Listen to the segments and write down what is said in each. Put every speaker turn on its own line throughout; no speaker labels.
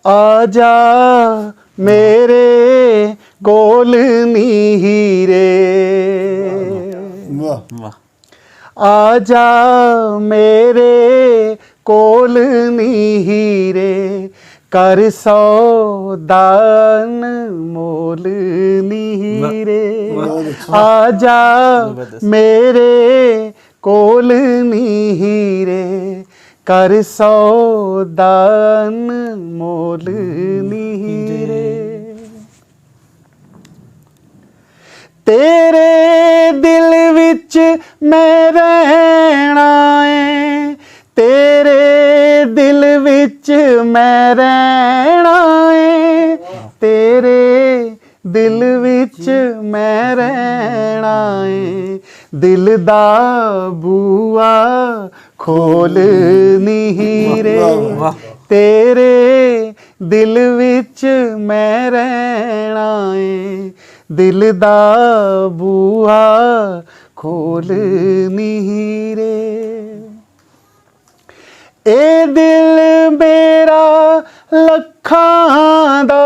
आजा मेरे कोल नी हीरे,
वाह
आजा मेरे कोल नी हीरे, कर सौदान मोल नी हीरे। आजा मेरे कोल नी हीरे, कर सौदान मोल नी हीरे। तेरे दिल विच मैं रहना है, तेरे दिल विच मैं रहना है, तेरे दिल विच मैं रहना है। दिल दा बूआ खोल नी हीरे, तेरे दिल विच मैं रहना है। दिल दा बूआ खोल नी हीरे। ए दिल मेरा लखां दा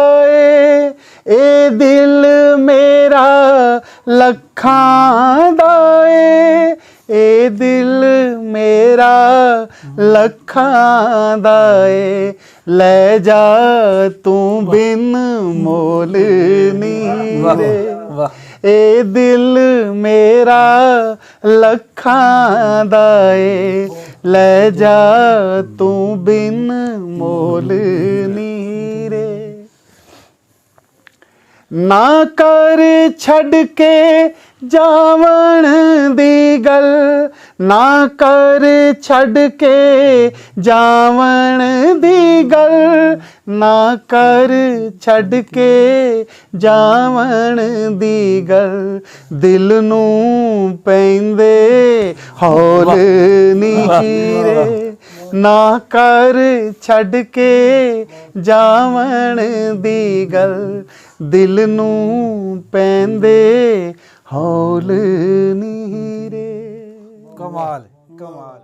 ए दिल मेरा लखां दा ए दिल मेरा लखां दा ले जा तू बिन मोल नी हीरे। ए दिल मेरा लखां दा ले जा तू बिन मोल नी हीरे। ना कर छड़ के जावण दी गल, ना कर छड़ के जावण दी गल, ना कर छड़ के जावण दी गल। दिल नू पैंदे हौल नी हीरे, ना कर छड़ के जावण दी गल। दिल नू पैंदे हौल नी हीरे।
कमाल कमाल।